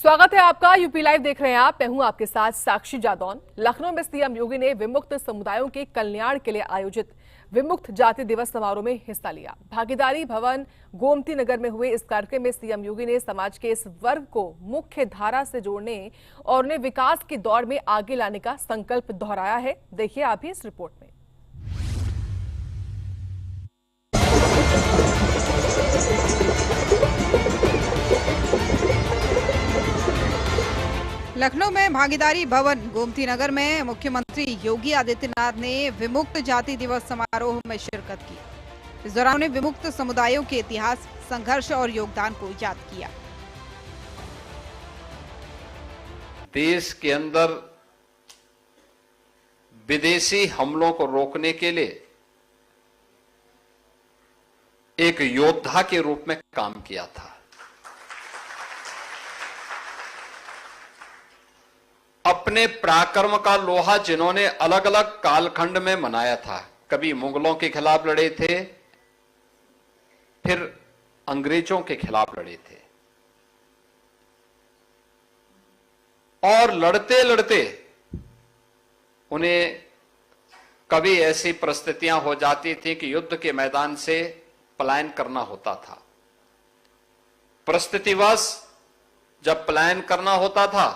स्वागत है आपका। यूपी लाइव देख रहे हैं आप। मैं हूं आपके साथ साक्षी जादौन। लखनऊ में सीएम योगी ने विमुक्त समुदायों के कल्याण के लिए आयोजित विमुक्त जाति दिवस समारोह में हिस्सा लिया। भागीदारी भवन गोमती नगर में हुए इस कार्यक्रम में सीएम योगी ने समाज के इस वर्ग को मुख्य धारा से जोड़ने और उन्हें विकास की दौड़ में आगे लाने का संकल्प दोहराया है। देखिए आप ही इस रिपोर्ट में। लखनऊ में भागीदारी भवन गोमती नगर में मुख्यमंत्री योगी आदित्यनाथ ने विमुक्त जाति दिवस समारोह में शिरकत की। इस दौरान उन्होंने विमुक्त समुदायों के इतिहास, संघर्ष और योगदान को याद किया। देश के अंदर विदेशी हमलों को रोकने के लिए एक योद्धा के रूप में काम किया था। अपने पराक्रम का लोहा जिन्होंने अलग अलग कालखंड में मनाया था, कभी मुगलों के खिलाफ लड़े थे, फिर अंग्रेजों के खिलाफ लड़े थे, और लड़ते लड़ते उन्हें कभी ऐसी परिस्थितियां हो जाती थी कि युद्ध के मैदान से पलायन करना होता था। परिस्थितिवश जब पलायन करना होता था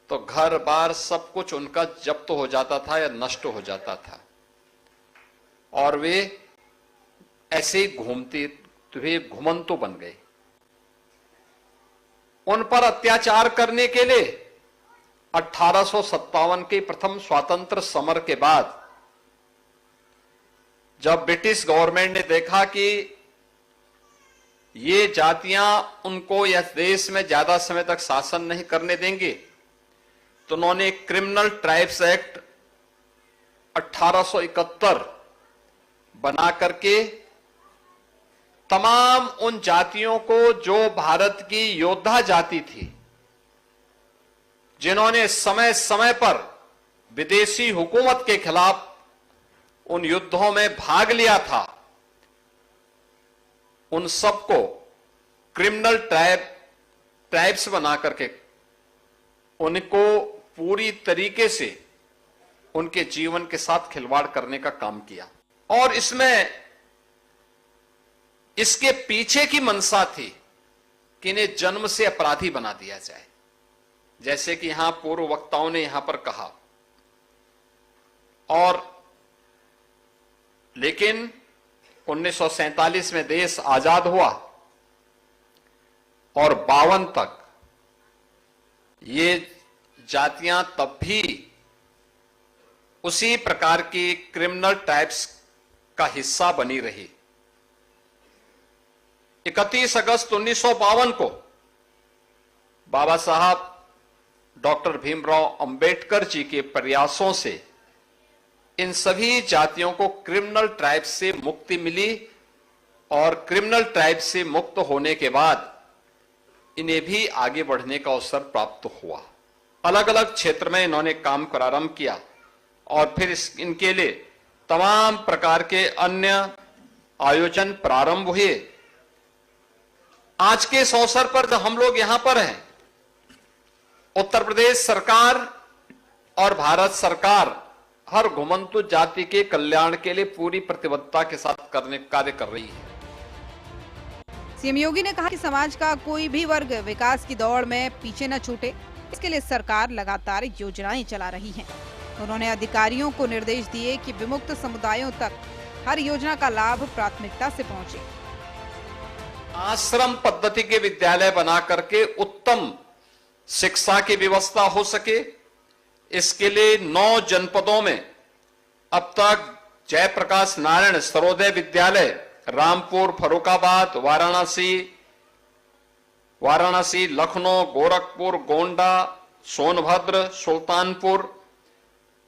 तो घर बार सब कुछ उनका जब्त हो जाता था या नष्ट हो जाता था, और वे ऐसे घुमंतु बन गए। उन पर अत्याचार करने के लिए 1857 के प्रथम स्वातंत्र समर के बाद जब ब्रिटिश गवर्नमेंट ने देखा कि ये जातियां उनको या देश में ज्यादा समय तक शासन नहीं करने देंगे, तो उन्होंने क्रिमिनल ट्राइब्स एक्ट 1871 बना करके तमाम उन जातियों को जो भारत की योद्धा जाति थी, जिन्होंने समय समय पर विदेशी हुकूमत के खिलाफ उन युद्धों में भाग लिया था, उन सबको क्रिमिनल ट्राइब्स बना करके उनको पूरी तरीके से उनके जीवन के साथ खिलवाड़ करने का काम किया। और इसमें इसके पीछे की मंशा थी कि इन्हें जन्म से अपराधी बना दिया जाए, जैसे कि यहां पूर्व वक्ताओं ने यहां पर कहा। और लेकिन 1947 में देश आजाद हुआ और 52 तक ये जातियां तब भी उसी प्रकार की क्रिमिनल ट्राइब्स का हिस्सा बनी रही। 31 अगस्त 1952 को बाबा साहब डॉक्टर भीमराव अंबेडकर जी के प्रयासों से इन सभी जातियों को क्रिमिनल ट्राइब्स से मुक्ति मिली, और क्रिमिनल ट्राइब्स से मुक्त होने के बाद इन्हें भी आगे बढ़ने का अवसर प्राप्त हुआ। अलग अलग क्षेत्र में इन्होंने काम प्रारंभ किया और फिर इनके लिए तमाम प्रकार के अन्य आयोजन प्रारंभ हुए। आज के इस अवसर पर जब हम लोग यहां पर हैं, उत्तर प्रदेश सरकार और भारत सरकार हर घुमंतु जाति के कल्याण के लिए पूरी प्रतिबद्धता के साथ कार्य कर रही है। सीएम योगी ने कहा कि समाज का कोई भी वर्ग विकास की दौड़ में पीछे न छूटे, इसके लिए सरकार लगातार योजनाएं चला रही है। उन्होंने अधिकारियों को निर्देश दिए कि विमुक्त समुदायों तक हर योजना का लाभ प्राथमिकता से पहुंचे। आश्रम पद्धति के विद्यालय बना करके उत्तम शिक्षा की व्यवस्था हो सके, इसके लिए 9 जनपदों में अब तक जयप्रकाश नारायण सर्वोदय विद्यालय, रामपुर, फर्रुखाबाद, वाराणसी, लखनऊ, गोरखपुर, गोंडा, सोनभद्र, सुल्तानपुर,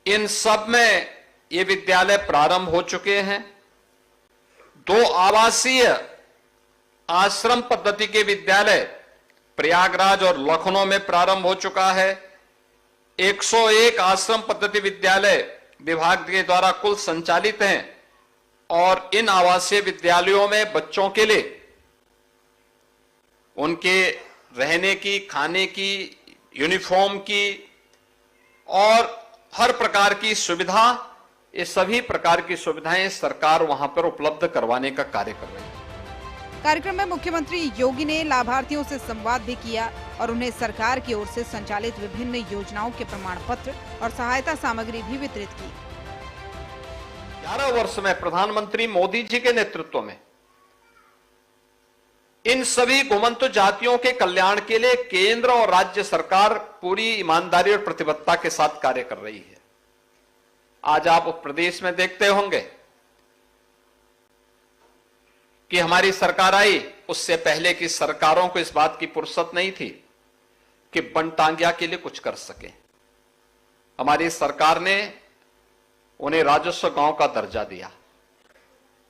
इन सब में ये विद्यालय प्रारंभ हो चुके हैं। 2 आवासीय आश्रम पद्धति के विद्यालय प्रयागराज और लखनऊ में प्रारंभ हो चुका है। 101 आश्रम पद्धति विद्यालय विभाग के द्वारा कुल संचालित हैं, और इन आवासीय विद्यालयों में बच्चों के लिए उनके रहने की, खाने की, यूनिफॉर्म की और हर प्रकार की सुविधा, ये सभी प्रकार की सुविधाएं सरकार वहां पर उपलब्ध करवाने का कार्य कर रही है। कार्यक्रम में मुख्यमंत्री योगी ने लाभार्थियों से संवाद भी किया और उन्हें सरकार की ओर से संचालित विभिन्न योजनाओं के प्रमाण पत्र और सहायता सामग्री भी वितरित की। 11 वर्ष में प्रधानमंत्री मोदी जी के नेतृत्व में इन सभी घुमंतु जातियों के कल्याण के लिए केंद्र और राज्य सरकार पूरी ईमानदारी और प्रतिबद्धता के साथ कार्य कर रही है। आज आप उत्तर प्रदेश में देखते होंगे कि हमारी सरकार आई, उससे पहले की सरकारों को इस बात की फुर्सत नहीं थी कि बनटांगिया के लिए कुछ कर सके। हमारी सरकार ने उन्हें राजस्व गांव का दर्जा दिया,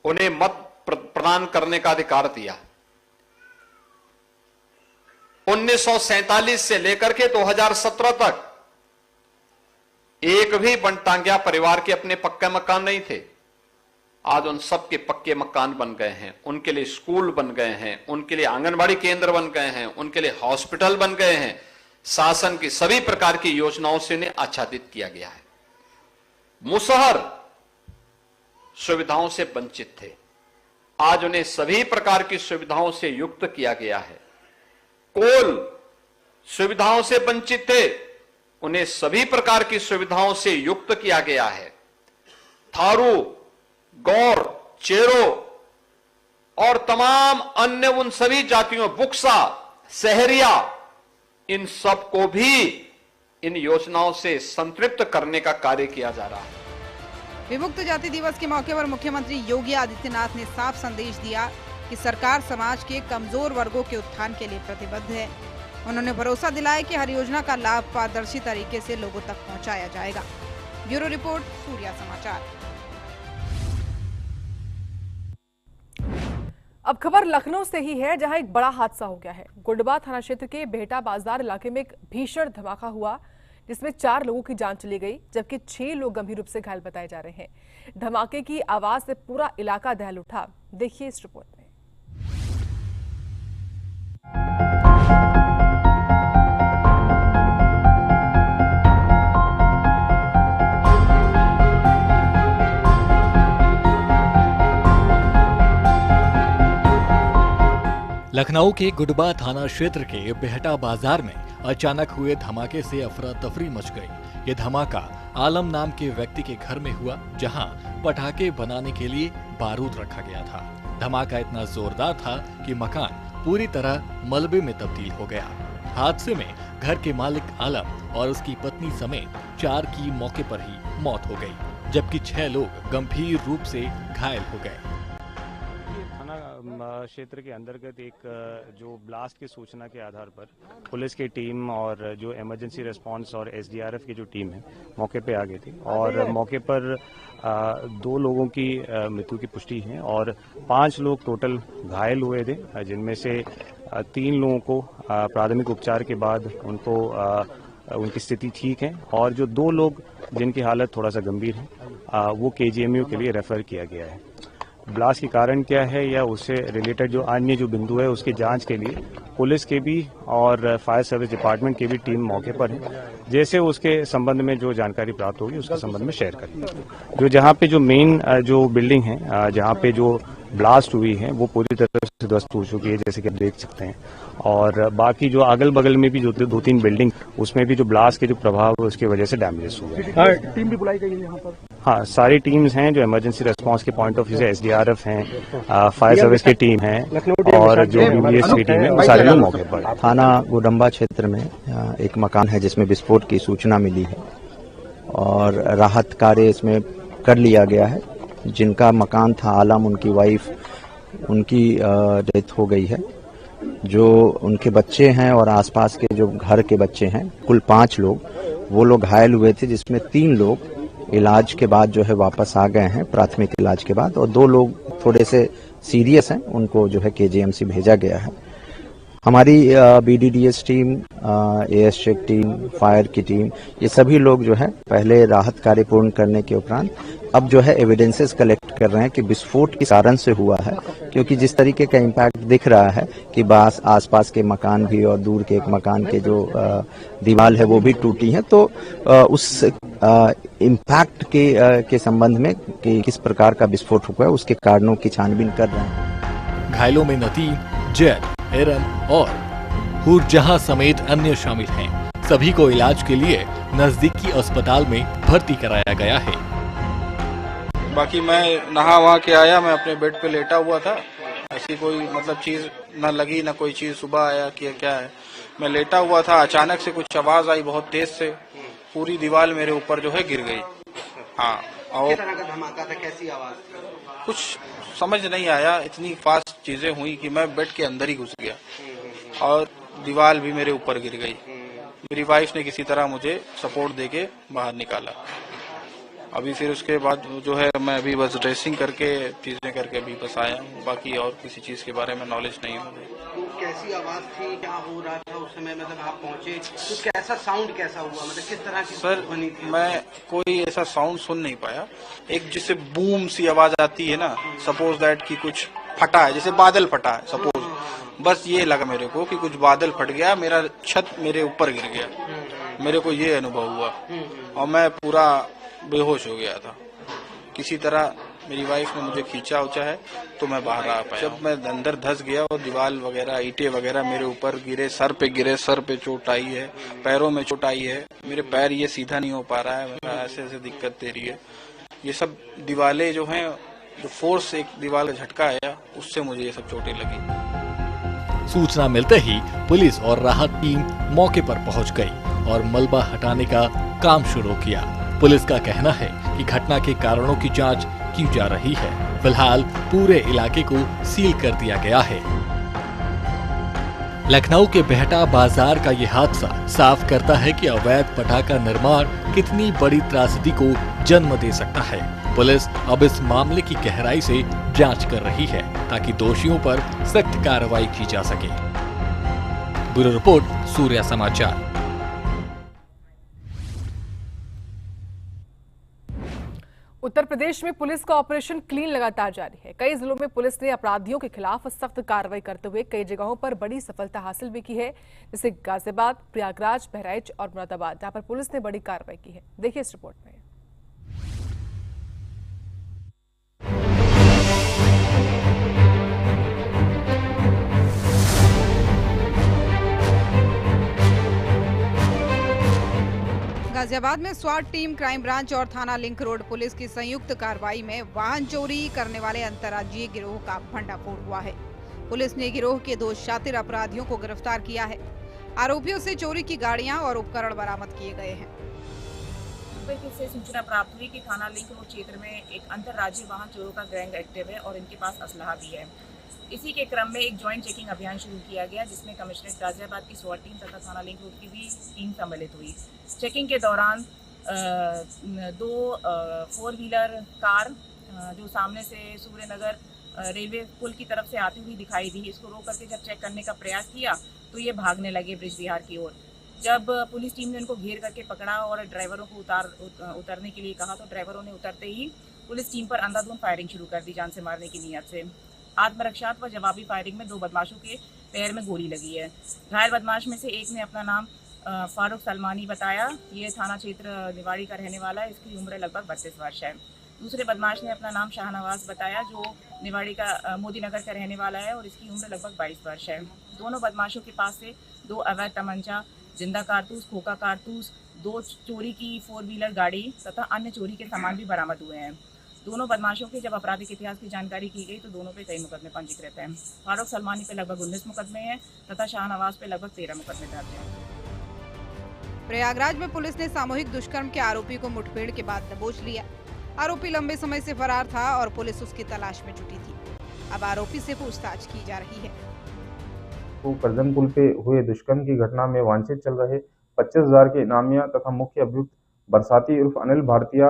उन्हें मत प्रदान करने का अधिकार दिया। 1947 से लेकर के 2017 तक एक भी बनटांगिया परिवार के अपने पक्के मकान नहीं थे। आज उन सबके पक्के मकान बन गए हैं, उनके लिए स्कूल बन गए हैं, उनके लिए आंगनबाड़ी केंद्र बन गए हैं, उनके लिए हॉस्पिटल बन गए हैं। शासन की सभी प्रकार की योजनाओं से उन्हें आच्छादित किया गया है। मुसहर सुविधाओं से वंचित थे, आज उन्हें सभी प्रकार की सुविधाओं से युक्त किया गया है। कोल सुविधाओं से वंचित थे, उन्हें सभी प्रकार की सुविधाओं से युक्त किया गया है। थारू, गौर, चेरो और तमाम अन्य उन सभी जातियों, बुक्सा, सहरिया, इन सब को भी इन योजनाओं से संतृप्त करने का कार्य किया जा रहा है। विमुक्त जाति दिवस के मौके पर मुख्यमंत्री योगी आदित्यनाथ ने साफ संदेश दिया कि सरकार समाज के कमजोर वर्गों के उत्थान के लिए प्रतिबद्ध है। उन्होंने भरोसा दिलाया कि हर योजना का लाभ पारदर्शी तरीके से लोगों तक पहुंचाया जाएगा। ब्यूरो रिपोर्ट, सूर्या समाचार। अब खबर लखनऊ से ही है, जहां एक बड़ा हादसा हो गया है। गुडबा थाना क्षेत्र के बेहटा बाजार इलाके में एक भीषण धमाका हुआ, जिसमें 4 लोगों की जान चली गई, जबकि 6 लोग गंभीर रूप से घायल बताए जा रहे हैं। धमाके की आवाज से पूरा इलाका दहल उठा। देखिए इस रिपोर्ट में। लखनऊ के गुडबा थाना क्षेत्र के बेहटा बाजार में अचानक हुए धमाके से अफरा तफरी मच गई। ये धमाका आलम नाम के व्यक्ति के घर में हुआ, जहां पटाखे बनाने के लिए बारूद रखा गया था। धमाका इतना जोरदार था कि मकान पूरी तरह मलबे में तब्दील हो गया। हादसे में घर के मालिक आलम और उसकी पत्नी समेत 4 की मौके पर ही मौत हो गई, जबकि 6 लोग गंभीर रूप से घायल हो गए। क्षेत्र के अंतर्गत एक जो ब्लास्ट की सूचना के आधार पर पुलिस की टीम और जो इमरजेंसी रिस्पांस और एसडीआरएफ की जो टीम है मौके पे आ गई थी और मौके पर 2 लोगों की मृत्यु की पुष्टि है और 5 लोग टोटल घायल हुए थे, जिनमें से 3 लोगों को प्राथमिक उपचार के बाद उनको उनकी स्थिति ठीक है और जो 2 लोग जिनकी हालत थोड़ा सा गंभीर है वो केजीएमयू के लिए रेफर किया गया है। ब्लास्ट के कारण क्या है या उससे रिलेटेड जो अन्य जो बिंदु है उसकी जांच के लिए पुलिस के भी और फायर सर्विस डिपार्टमेंट की भी टीम मौके पर है। जैसे उसके संबंध में जो जानकारी प्राप्त होगी उसके संबंध में शेयर करेंगे। जो जहां पे जो मेन जो बिल्डिंग है जहां पे जो ब्लास्ट हुई है वो पूरी तरह से ध्वस्त हो चुकी है, जैसे कि आप देख सकते हैं। और बाकी जो अगल बगल में भी जो 2-3 बिल्डिंग उसमें भी जो ब्लास्ट के जो प्रभाव है उसकी वजह से डैमेजेस हुए हैं। टीम भी बुलाई गई है यहाँ पर? हाँ, सारी टीम्स हैं जो इमरजेंसी रिस्पांस के पॉइंट ऑफ व्यू से एसडीआरएफ हैं, फायर सर्विस की टीम है और जो बीबीएस की टीम है वो सारे लोग मौके पर। थाना गुडम्बा क्षेत्र में एक मकान है जिसमें विस्फोट की सूचना मिली है और राहत कार्य इसमें कर लिया गया है। जिनका मकान था आलम, उनकी वाइफ, उनकी डेथ हो गई है। जो उनके बच्चे हैं और आसपास के जो घर के बच्चे हैं, कुल 5 लोग, वो लोग घायल हुए थे, जिसमें 3 लोग इलाज के बाद जो है वापस आ गए हैं प्राथमिक इलाज के बाद, और 2 लोग थोड़े से सीरियस हैं, उनको जो है केजीएमसी भेजा गया है। हमारी BDDS team, AS check team, fire की टीम, ये सभी लोग जो है पहले राहत कार्य पूर्ण करने के उपरांत अब जो है एविडेंसेस कलेक्ट कर रहे हैं कि विस्फोट किस कारण से हुआ है, क्योंकि जिस तरीके का इम्पैक्ट दिख रहा है कि आसपास के मकान भी और दूर के एक मकान के जो दीवार है वो भी टूटी है, तो उस इम्पैक्ट के संबंध में कि किस प्रकार का विस्फोट हुआ है उसके कारणों की छानबीन कर रहे हैं। घायलों में नतीम, जैद, एरन और हुरजहां समेत अन्य शामिल हैं। सभी को इलाज के लिए नजदीकी अस्पताल में भर्ती कराया गया है। बाकी मैं नहा वहा के आया, मैं अपने बेड पे लेटा हुआ था, ऐसी कोई मतलब चीज न लगी, न कोई चीज सुबह आया कि क्या है। मैं लेटा हुआ था, अचानक से कुछ आवाज आई बहुत तेज से, पूरी दीवार मेरे ऊपर जो है गिर गई। हाँ, और किस तरह का धमाका था, कैसी आवाज थी? कुछ समझ नहीं आया, इतनी फास्ट चीजें हुई कि मैं बेड के अंदर ही घुस गया और दीवार भी मेरे ऊपर गिर गई। मेरी वाइफ ने किसी तरह मुझे सपोर्ट देके बाहर निकाला। अभी फिर उसके बाद जो है मैं अभी बस ड्रेसिंग करके चीजें करके अभी बस आया हूँ, बाकी और किसी चीज के बारे में नॉलेज नहीं है। तो कैसी आवाज थी, क्या हो रहा था उस समय, मतलब आप पहुंचे तो कैसा साउंड कैसा हुआ, मतलब किस तरह की सर ध्वनि थी? मैं कोई ऐसा साउंड सुन नहीं पाया। एक जिससे बूम सी आवाज आती है ना, सपोज दैट कि कुछ फटा है, जैसे बादल फटा है सपोज, बस ये लगा मेरे को कि कुछ बादल फट गया, मेरा छत मेरे ऊपर गिर गया। मेरे को ये अनुभव हुआ और मैं पूरा बेहोश हो गया था। किसी तरह मेरी वाइफ ने मुझे खींचा उचा है तो मैं बाहर आ पाया। जब मैं अंदर धंस गया और दीवार वगैरह ईंटें वगैरह मेरे ऊपर गिरे, सर पे चोट आई है, पैरों में चोट आई है, मेरे पैर ये सीधा नहीं हो पा रहा है, ऐसे ऐसे दिक्कत दे रही है। ये सब दीवारें जो हैं, जो फोर्स एक दीवार का झटका आया उससे मुझे ये सब चोटें लगी। सूचना मिलते ही पुलिस और राहत टीम मौके पर पहुंच गई और मलबा हटाने का काम शुरू किया। पुलिस का कहना है कि घटना के कारणों की जांच की जा रही है। फिलहाल पूरे इलाके को सील कर दिया गया है। लखनऊ के बेहटा बाजार का ये हादसा साफ करता है कि अवैध पटाखा निर्माण कितनी बड़ी त्रासदी को जन्म दे सकता है। पुलिस अब इस मामले की गहराई से जांच कर रही है ताकि दोषियों पर सख्त कार्रवाई की जा सके। ब्यूरो रिपोर्ट, सूर्या समाचार। उत्तर प्रदेश में पुलिस का ऑपरेशन क्लीन लगातार जारी है। कई जिलों में पुलिस ने अपराधियों के खिलाफ सख्त कार्रवाई करते हुए कई जगहों पर बड़ी सफलता हासिल भी की है, जैसे गाजियाबाद, प्रयागराज, बहराइच और मुरादाबाद, जहां पर पुलिस ने बड़ी कार्रवाई की है। देखिए इस रिपोर्ट में। गाजियाबाद में स्वाट टीम, क्राइम ब्रांच और थाना लिंक रोड पुलिस की संयुक्त कार्रवाई में वाहन चोरी करने वाले अंतर्राज्यीय गिरोह का भंडाफोड़ हुआ है। पुलिस ने गिरोह के 2 शातिर अपराधियों को गिरफ्तार किया है। आरोपियों से चोरी की गाड़ियां और उपकरण बरामद किए गए हैं। से सूचना प्राप्त हुई कि थाना लिंक रोड क्षेत्र में एक अंतर्राज्यीय वाहन चोरों का गैंग एक्टिव है और इनके पास असलहा भी है। इसी के क्रम में एक ज्वाइंट चेकिंग अभियान शुरू किया गया, जिसमें कमिश्नरेट गाजियाबाद की स्वाट टीम तथा थाना लिंक रोड की भी टीम सम्मिलित हुई। चेकिंग के दौरान 2 4 व्हीलर कार जो सामने से सूर्यनगर रेलवे पुल की तरफ से आती हुई दिखाई दी, इसको रोक करके जब चेक करने का प्रयास किया तो ये भागने लगे ब्रिज बिहार की ओर। जब पुलिस टीम ने उनको घेर करके पकड़ा और ड्राइवरों को उतरने के लिए कहा तो ड्राइवरों ने उतरते ही पुलिस टीम पर अंधाधुंध फायरिंग शुरू कर दी, जान से मारने की नीयत से। आत्मरक्षात्मक व जवाबी फायरिंग में 2 बदमाशों के पैर में गोली लगी है। घायल बदमाश में से एक ने अपना नाम फारूक सलमानी बताया। ये थाना क्षेत्र निवाड़ी का रहने वाला है, इसकी उम्र लगभग 32 वर्ष है। दूसरे बदमाश ने अपना नाम शाहनवाज बताया, जो निवाड़ी का मोदी नगर का रहने वाला है और इसकी उम्र लगभग 22 वर्ष है। दोनों बदमाशों के पास से 2 अवैध तमंचा, जिंदा कारतूस, खोखा कारतूस, 2 चोरी की 4 व्हीलर गाड़ी तथा अन्य चोरी के सामान भी बरामद हुए हैं। दोनों बदमाशों के जब आपराधिक इतिहास की जानकारी की गई तो दोनों पे कई मुकदमे पंजीकृत हैं। फारूक सलमानी पे लगभग 19 मुकदमे हैं तथा शाहनवाज पे लगभग 13 मुकदमे दर्ज हैं। प्रयागराज में पुलिस ने सामूहिक दुष्कर्म के आरोपी को मुठभेड़ के बाद दबोच लिया। आरोपी लंबे समय से फरार था और पुलिस उसकी तलाश में जुटी थी। अब आरोपी से पूछताछ की जा रही है। तो करजन पुल पे हुए दुष्कर्म की घटना में वांछित चल रहे 25,000 के इनामिया तथा मुख्य अभियुक्त बरसाती उर्फ अनिल भारतीय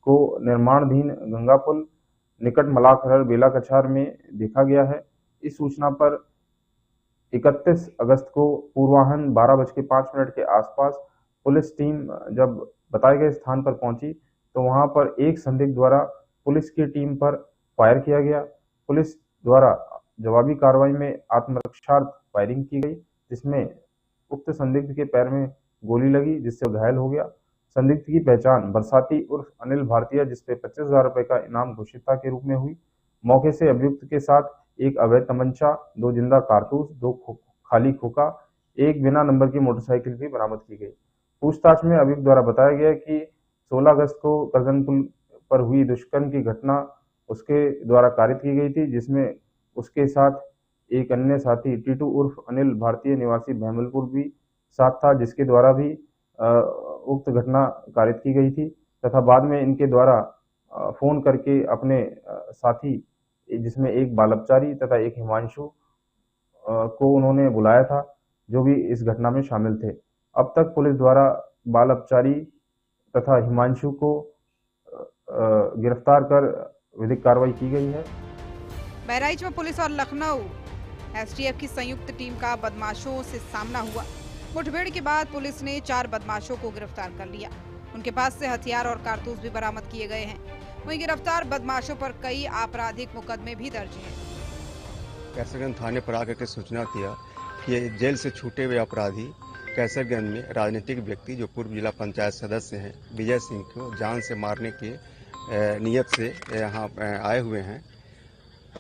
को निर्माणाधीन गंगा पुल निकट मलाखहर बेला कछार में देखा गया है। इस सूचना पर 31 अगस्त को पूर्वाह्न 12:05 के आसपास पुलिस टीम जब बताए गए स्थान पर पहुंची तो वहां पर एक संदिग्ध द्वारा पुलिस की टीम पर फायर किया गया। पुलिस द्वारा जवाबी कार्रवाई में आत्मरक्षार्थ फायरिंग की गई, जिसमें उक्त संदिग्ध के पैर में गोली लगी, जिससे घायल हो गया। संदिग्ध की पहचान बरसाती उर्फ अनिल भारतीय, जिसपे 25,000 रुपए का इनाम घोषित था, के रूप में हुई। मौके से अभियुक्त के साथ एक अवैध तमंचा, 2 जिंदा कारतूस, 2 खाली खोखा, एक बिना नंबर की मोटरसाइकिल भी बरामद की गई। पूछताछ में अभियुक्त द्वारा बताया गया कि 16 अगस्त को करजन पुल पर हुई दुष्कर्म की घटना उसके द्वारा कारित की गई थी, जिसमें उसके साथ एक अन्य साथी टीटू उर्फ अनिल भारतीय निवासी भैमलपुर भी साथ था, जिसके द्वारा भी उक्त घटना कारित की गई थी, तथा बाद में इनके द्वारा फोन करके अपने साथी, जिसमें एक बालपचारी तथा एक हिमांशु को उन्होंने बुलाया था, जो भी इस घटना में शामिल थे। अब तक पुलिस द्वारा बालपचारी तथा हिमांशु को गिरफ्तार कर विधिक कार्रवाई की गई है। बहराइच में पुलिस और लखनऊ एसटीएफ की संयुक्त टीम का बदमाशों से सामना हुआ। मुठभेड़ के बाद पुलिस ने 4 बदमाशों को गिरफ्तार कर लिया। उनके पास से हथियार और कारतूस भी बरामद किए गए हैं। वहीं गिरफ्तार बदमाशों पर कई आपराधिक मुकदमे भी दर्ज हैं। कैसरगंज थाने पर आकर के सूचना किया कि जेल से छूटे हुए अपराधी कैसरगंज में राजनीतिक व्यक्ति जो पूर्व जिला पंचायत सदस्य हैं विजय सिंह को जान से मारने की नियत से यहाँ आए हुए हैं।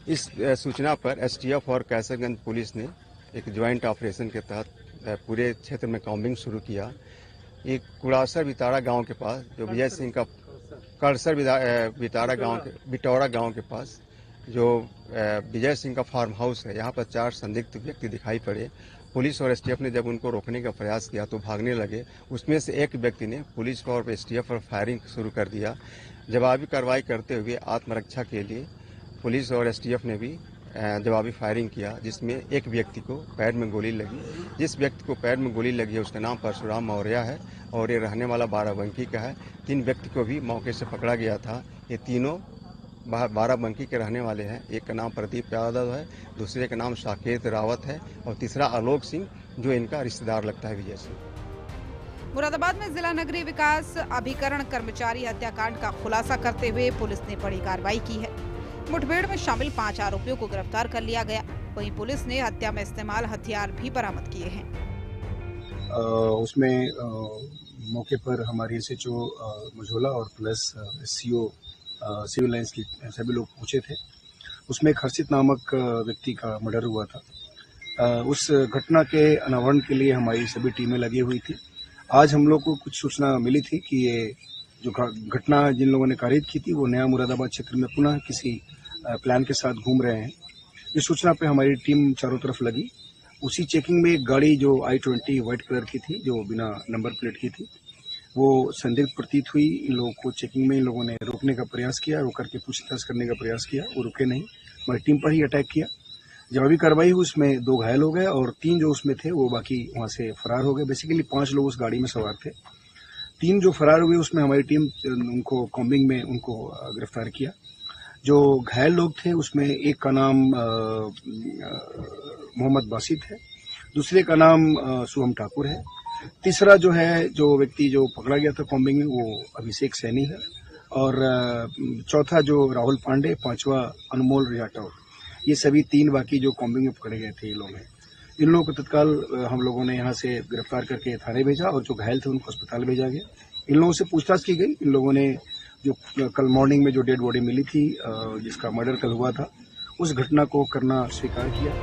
इस सूचना पर एसटीएफ और कैसरगंज पुलिस ने एक ज्वाइंट ऑपरेशन के तहत पूरे क्षेत्र में कॉम्बिंग शुरू किया। एक कुड़ासर बिटौरा गांव के पास जो विजय सिंह का कड़सर बिटौरा गांव के पास जो विजय सिंह का फार्म हाउस है, यहाँ पर 4 संदिग्ध व्यक्ति दिखाई पड़े। पुलिस और एसटीएफ ने जब उनको रोकने का प्रयास किया तो भागने लगे। उसमें से एक व्यक्ति ने पुलिस और एसटीएफ पर फायरिंग शुरू कर दिया। जवाबी कार्रवाई करते हुए आत्मरक्षा के लिए पुलिस और एसटीएफ ने भी जवाबी फायरिंग किया, जिसमें एक व्यक्ति को पैर में गोली लगी। जिस व्यक्ति को पैर में गोली लगी है उसका नाम परशुराम मौर्य है और ये रहने वाला बाराबंकी का है। 3 व्यक्ति को भी मौके से पकड़ा गया था। ये तीनों बाराबंकी के रहने वाले हैं। एक का नाम प्रदीप यादव है, दूसरे का नाम साकेत रावत है और तीसरा आलोक सिंह जो इनका रिश्तेदार लगता है विजय सिंह। मुरादाबाद में जिला नगरीय विकास अभिकरण कर्मचारी हत्याकांड का खुलासा करते हुए पुलिस ने बड़ी कार्रवाई की है। मुठभेड़ में शामिल 5 आरोपियों को गिरफ्तार कर लिया गया। वहीं पुलिस ने हत्या में इस्तेमाल हथियार भी बरामद किए हैं। उसमें मौके पर हमारे एसएचओ मझोला और प्लस सीओ सिविल लाइंस की सभी लोग पहुंचे थे। उसमें एक हर्षित नामक व्यक्ति का मर्डर हुआ था। उस घटना के अनावरण के लिए हमारी सभी टीमें लगी हुई थी। आज हम लोग को कुछ सूचना मिली थी कि ये जो घटना जिन लोगों ने कारित की थी वो नया मुरादाबाद क्षेत्र में पुनः किसी प्लान के साथ घूम रहे हैं। इस सूचना पे हमारी टीम चारों तरफ लगी। उसी चेकिंग में एक गाड़ी जो I-20 व्हाइट कलर की थी, जो बिना नंबर प्लेट की थी, वो संदिग्ध प्रतीत हुई। इन लोगों को चेकिंग में इन लोगों ने रोकने का प्रयास किया, रोक करके पूछताछ करने का प्रयास किया। वो रुके नहीं, हमारी टीम पर ही अटैक किया। जवाबी कार्रवाई हुई, उसमें 2 घायल हो गए और 3 जो उसमें थे वो बाकी वहाँ से फरार हो गए। बेसिकली 5 लोग उस गाड़ी में सवार थे। 3 जो फरार हुए उसमें हमारी टीम उनको कॉम्बिंग में उनको गिरफ्तार किया। जो घायल लोग थे उसमें एक का नाम मोहम्मद बासित है, दूसरे का नाम सुहम ठाकुर है, तीसरा जो है जो व्यक्ति जो पकड़ा गया था कॉम्बिंग में वो अभिषेक सैनी है और चौथा जो राहुल पांडे, 5वां अनमोल रियाटौर। ये सभी 3 बाकी जो कॉम्बिंग में पकड़े गए थे ये लोग हैं। इन लोगों को तत्काल हम लोगों ने यहाँ से गिरफ्तार करके थाने भेजा और जो घायल थे उनको अस्पताल भेजा गया। इन लोगों से पूछताछ की गई। इन लोगों ने जो कल मॉर्निंग में जो डेड बॉडी मिली थी जिसका मर्डर कल हुआ था, उस घटना को करना स्वीकार किया।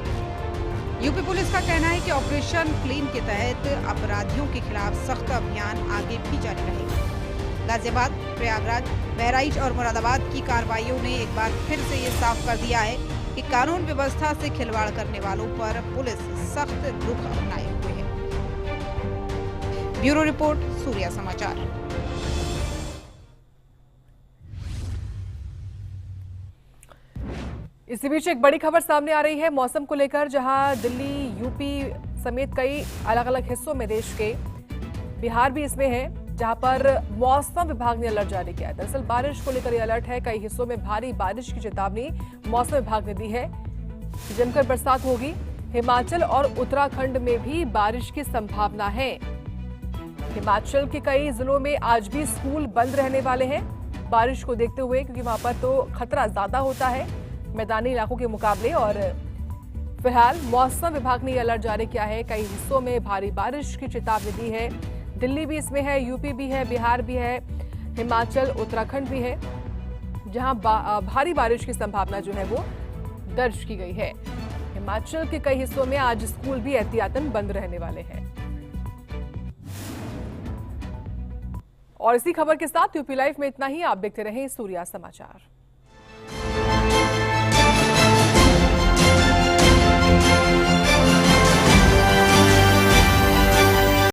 यूपी पुलिस का कहना है कि ऑपरेशन क्लीन के तहत अपराधियों के खिलाफ सख्त अभियान आगे भी जारी रहेगा। गाजियाबाद, प्रयागराज, बहराइच और मुरादाबाद की कार्रवाइयों ने एक बार फिर से ये साफ कर दिया है कि कानून व्यवस्था से खिलवाड़ करने वालों पर पुलिस सख्त रुख अपनाए हुए है। ब्यूरो रिपोर्ट, सूर्या समाचार। इसी बीच एक बड़ी खबर सामने आ रही है मौसम को लेकर, जहां दिल्ली, यूपी समेत कई अलग अलग हिस्सों में देश के, बिहार भी इसमें है, जहां पर मौसम विभाग ने अलर्ट जारी किया है। दरअसल बारिश को लेकर यह अलर्ट है। कई हिस्सों में भारी बारिश की चेतावनी मौसम विभाग ने दी है। जमकर बरसात होगी। हिमाचल और उत्तराखंड में भी बारिश की संभावना है। हिमाचल के कई जिलों में आज भी स्कूल बंद रहने वाले हैं। बारिश को देखते हुए, क्योंकि वहां पर तो खतरा ज्यादा होता है मैदानी इलाकों के मुकाबले। और फिलहाल मौसम विभाग ने अलर्ट जारी किया है। कई हिस्सों में भारी बारिश की चेतावनी दी है। दिल्ली भी इसमें है, यूपी भी है, बिहार भी है, हिमाचल, उत्तराखंड भी है, जहां भारी बारिश की संभावना जो है वो दर्ज की गई है। हिमाचल के कई हिस्सों में आज स्कूल भी एहतियातन बंद रहने वाले हैं। और इसी खबर के साथ यूपी लाइव में इतना ही। आप देखते रहें सूर्या समाचार।